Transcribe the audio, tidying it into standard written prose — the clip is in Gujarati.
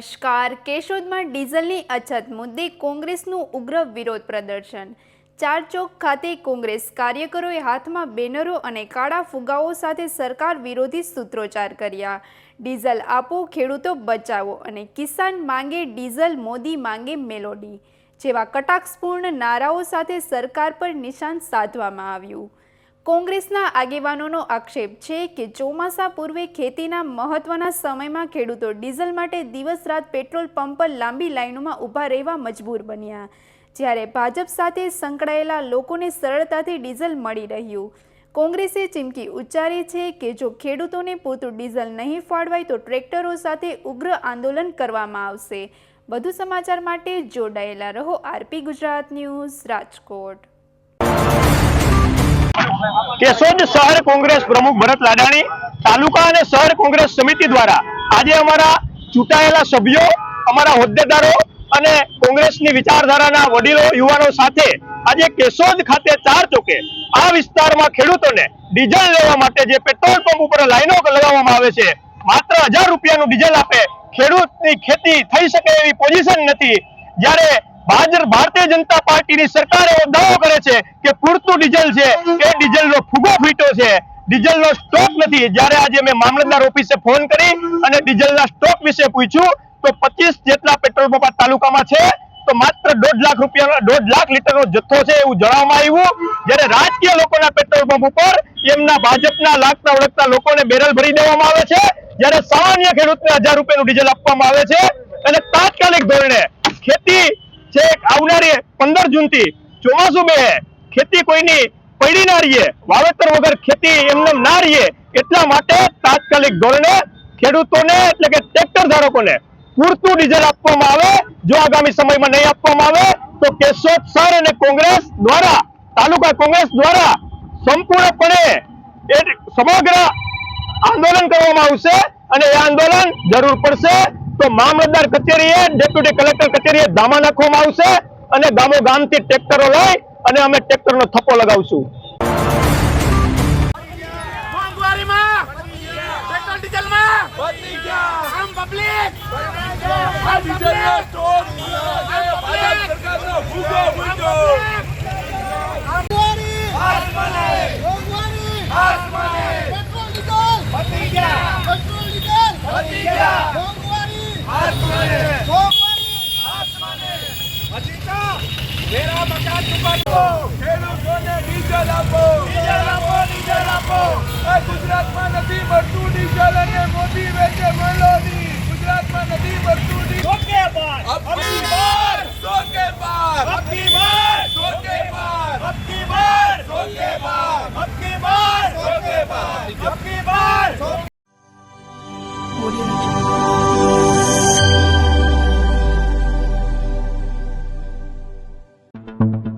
નમસ્કાર. કેશોદમાં ડીઝલની અછત મુદ્દે કોંગ્રેસનું ઉગ્ર વિરોધ પ્રદર્શન. ચારચોક ખાતે કોંગ્રેસ કાર્યકરોએ હાથમાં બેનરો અને કાળા ફુગ્ગાઓ સાથે સરકાર વિરોધી સૂત્રોચ્ચાર કર્યા. ડીઝલ આપો, ખેડૂતો બચાવો અને કિસાન માંગે ડીઝલ, મોદી માંગે મેલોડી જેવા કટાક્ષપૂર્ણ નારાઓ સાથે સરકાર પર નિશાન સાધવામાં આવ્યું. કોંગ્રેસના આગેવાનોનો આક્ષેપ છે કે ચોમાસા પૂર્વે ખેતીના મહત્વના સમયમાં ખેડૂતો ડીઝલ માટે દિવસ રાત પેટ્રોલ પંપ પર લાંબી લાઇનોમાં ઊભા રહેવા મજબૂર બન્યા, જ્યારે ભાજપ સાથે સંકળાયેલા લોકોને સરળતાથી ડીઝલ મળી રહ્યું. કોંગ્રેસે ચીમકી ઉચ્ચારી છે કે જો ખેડૂતોને પૂરતું ડીઝલ નહીં ફાળવાય તો ટ્રેક્ટરો સાથે ઉગ્ર આંદોલન કરવામાં આવશે. વધુ સમાચાર માટે જોડાયેલા રહો આરપી ગુજરાત ન્યૂઝ, રાજકોટ. કેશોદ શહેર કોંગ્રેસ પ્રમુખ ભરત લાડાણી, તાલુકા અને શહેર કોંગ્રેસ સમિતિ દ્વારા આજે અમારા ચૂંટાયેલા સભ્યો, અમારા હોદ્દેદારો અને કોંગ્રેસની વિચારધારાના વડીલો, યુવાનો સાથે આજે કેશોદ ખાતે ચાર ચોકે આ વિસ્તારમાં ખેડૂતોને ડીઝલ લેવા માટે જે પેટ્રોલ પંપ ઉપર લાઈનો લગાવવામાં આવે છે, માત્ર 1000 રૂપિયાનું ડીઝલ આપે ખેડૂતની ખેતી થઈ શકે એવી પોઝિશન નથી. જ્યારે ભારતીય જનતા પાર્ટીની સરકાર એવો દાવો કરે છે કે પૂરતું ડીઝલ છે, એ ડીઝલનો ફુગો ફૂટ્યો છે, ડીઝલનો સ્ટોક નથી. જ્યારે આજે મેં મામલતદાર ઓફિસે ફોન કરી અને ડીઝલના સ્ટોક વિશે પૂછ્યું તો 25 જેટલા પેટ્રોલ પંપ તાલુકામાં છે, તો માત્ર 1.5 લાખ લીટરનો જથ્થો છે એવું જણાવવામાં આવ્યું. જ્યારે રાજકીય લોકોના પેટ્રોલ પંપ ઉપર એમના ભાજપના લાગતા ઓળખતા લોકોને બેરલ ભરી દેવામાં આવે છે, જ્યારે સામાન્ય ખેડૂતને 1000 રૂપિયાનું ડીઝલ આપવામાં આવે છે. અને તાત્કાલિક ધોરણે ખેતી છે આવનારી 15 જૂનથી ચોમાસું બે ખેતી કોઈની પડી ના રહીએ, વાવેતર વગર ખેતી એમને ના રહીએ, એટલા માટે તાત્કાલિક ધોરણે ખેડૂતોને એટલે કે ટ્રેક્ટર ધારકોને પૂરતું ડીઝલ આપવામાં આવે. જો આગામી સમયમાં નહીં આપવામાં આવે તો કેશોદ શહેર અને કોંગ્રેસ દ્વારા, તાલુકા કોંગ્રેસ દ્વારા સંપૂર્ણપણે સમગ્ર આંદોલન કરવામાં આવશે. અને એ આંદોલન જરૂર પડશે તો મામલતદાર કચેરીએ, ડેપ્યુટી કલેક્ટર કચેરીએ ધામા નાખવામાં આવશે અને ગામો ગામથી ટ્રેક્ટરો લઈ અને અમે ટ્રેક્ટરનો થપ્પો લગાવશું. ગુજરાતમાં નથી મળતું ડીઝલ અને મોદી વેચે મેલોડી. ગુજરાતમાં નથી મળતું ડીઝલ. સોકે બાર અબકી બાર, સોકે બાર અબકી બાર, સોકે બાર અબકી બાર, સોકે બાર અબકી બાર, સોકે બાર અબકી બાર. Audio